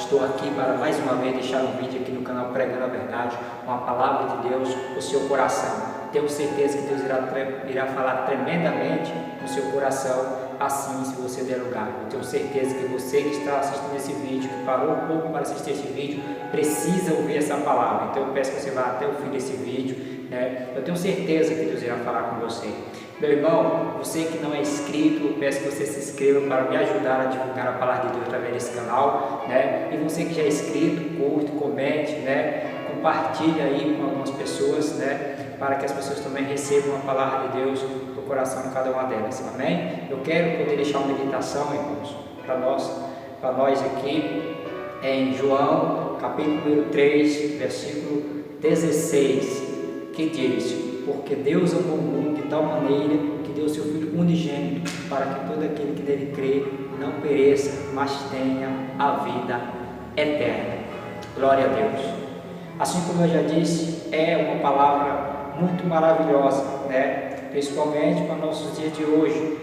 estou aqui para mais uma vez deixar um vídeo aqui no canal Pregando a Verdade, uma palavra de Deus no seu coração. Tenho certeza que Deus irá falar tremendamente no seu coração, assim, se você der lugar. Eu tenho certeza que você que está assistindo esse vídeo, que parou um pouco para assistir esse vídeo, precisa ouvir essa palavra. Então eu peço que você vá até o fim desse vídeo, né? Eu tenho certeza que Deus irá falar com você. Meu irmão, você que não é inscrito, eu peço que você se inscreva para me ajudar a divulgar a palavra de Deus através desse canal, né? E você que já é inscrito, curte, comente, né? Compartilhe aí com algumas pessoas, né? Para que as pessoas também recebam a palavra de Deus no coração de cada uma delas, amém? Eu quero poder deixar uma meditação, irmãos, para nós aqui, em João, capítulo 3, versículo 16, que diz: porque Deus amou o mundo de tal maneira que deu seu Filho unigênito, para que todo aquele que nele crê não pereça, mas tenha a vida eterna. Glória a Deus. Assim como eu já disse, é uma palavra muito maravilhosa, né? Principalmente para nossos dias de hoje,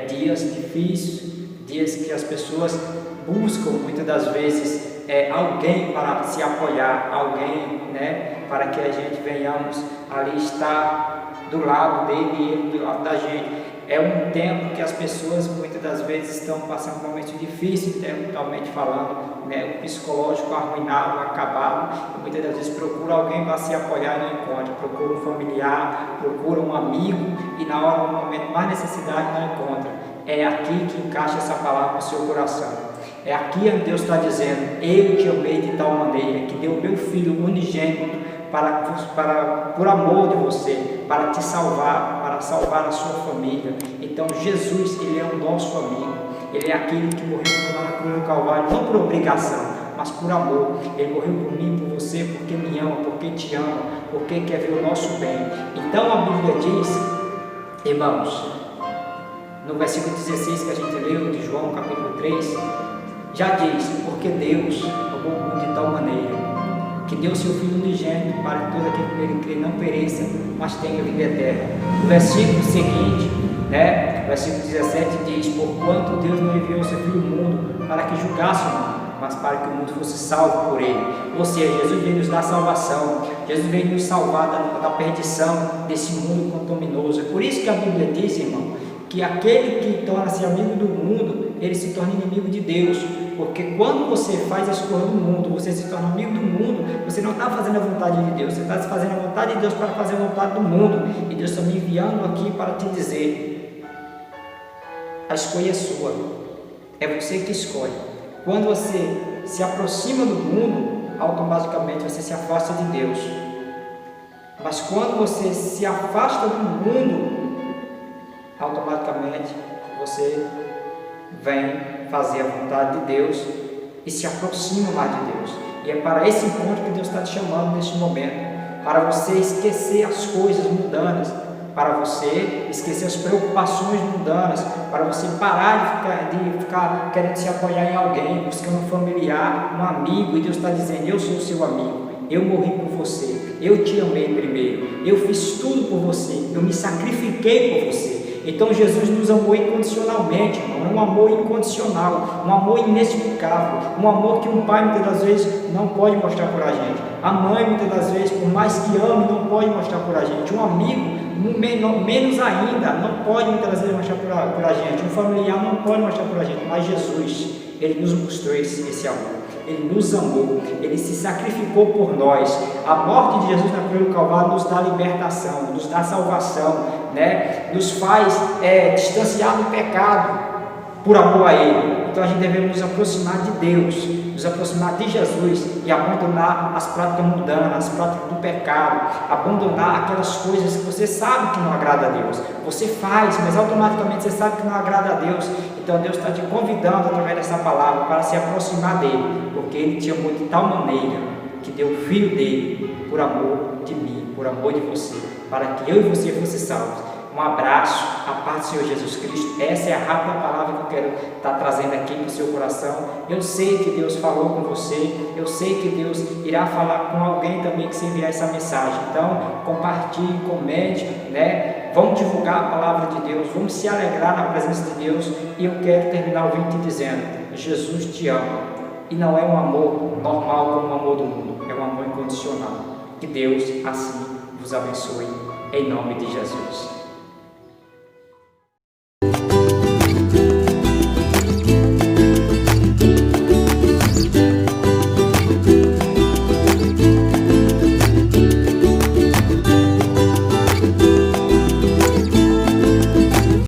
dias difíceis, dias que as pessoas buscam muitas das vezes alguém para se apoiar, alguém, né? Para que a gente venhamos ali estar do lado dele e ele do lado da gente. É um tempo que as pessoas muitas das vezes estão passando por momentos difíceis, mentalmente falando, né? O psicológico arruinado, acabado, e muitas das vezes procura alguém para se apoiar e não encontra, procura um familiar, procura um amigo e na hora, no momento mais necessidade, não encontra. É aqui que encaixa essa palavra no seu coração. É aqui onde Deus está dizendo: eu te amei de tal maneira que deu o meu Filho unigênito por amor de você, para te salvar, para salvar a sua família. Então Jesus, Ele é o nosso amigo, Ele é aquele que morreu na cruz do Calvário, não por obrigação, mas por amor. Ele morreu por mim, por você, porque me ama, porque te ama, porque quer ver o nosso bem. Então a Bíblia diz, irmãos, no versículo 16 que a gente leu de João, capítulo 3, já diz: porque Deus amou o mundo de tal maneira que deu seu Filho unigênito, para que todo aquele que nele crê não pereça, mas tenha vida eterna. O versículo seguinte, né, o versículo 17 diz: porquanto Deus não enviou seu Filho no mundo para que julgasse o mundo, mas para que o mundo fosse salvo por ele. Ou seja, Jesus veio nos dar salvação, Jesus veio nos salvar da perdição desse mundo contaminoso. É por isso que a Bíblia diz, irmão, que aquele que torna-se amigo do mundo, ele se torna inimigo de Deus. Porque quando você faz as coisas do mundo, você se torna amigo do mundo, você não está fazendo a vontade de Deus, você está fazendo a vontade de Deus para fazer a vontade do mundo. E Deus está me enviando aqui para te dizer: a escolha é sua, é você que escolhe. Quando você se aproxima do mundo, automaticamente você se afasta de Deus. Mas quando você se afasta do mundo, automaticamente você vem fazer a vontade de Deus e se aproxima mais de Deus. E é para esse encontro que Deus está te chamando neste momento, para você esquecer as coisas mundanas, para você esquecer as preocupações mundanas, para você parar de ficar querendo se apoiar em alguém, buscando um familiar, um amigo. E Deus está dizendo: eu sou seu amigo, eu morri por você, eu te amei primeiro, eu fiz tudo por você, eu me sacrifiquei por você. Então Jesus nos amou incondicionalmente, irmão, um amor incondicional, um amor inexplicável, um amor que um pai muitas das vezes não pode mostrar por a gente, a mãe muitas das vezes, por mais que ame, não pode mostrar por a gente, um amigo menos ainda não pode muitas das vezes mostrar por a gente, um familiar não pode mostrar por a gente, mas Jesus, Ele nos mostrou esse amor. Ele nos amou, Ele se sacrificou por nós. A morte de Jesus na cruz do Calvário nos dá libertação, nos dá salvação, né? Nos faz distanciar do pecado por amor a Ele. Então a gente deve nos aproximar de Deus, nos aproximar de Jesus e abandonar as práticas mundanas, as práticas do pecado, abandonar aquelas coisas que você sabe que não agrada a Deus. Você faz, mas automaticamente você sabe que não agrada a Deus. Então Deus está te convidando através dessa palavra para se aproximar dEle, porque Ele te amou de tal maneira que deu o Filho dEle por amor de mim, por amor de você, para que eu e você fossem salvos. Um abraço, a paz do Senhor Jesus Cristo. Essa é a rápida palavra que eu quero estar trazendo aqui para o seu coração. Eu sei que Deus falou com você, eu sei que Deus irá falar com alguém também que se enviar essa mensagem. Então, compartilhe, comente, né? Vamos divulgar a palavra de Deus, vamos se alegrar na presença de Deus. E eu quero terminar o vídeo te dizendo: Jesus te ama, E não é um amor normal como o amor do mundo, é um amor incondicional. Que Deus assim vos abençoe, em nome de Jesus.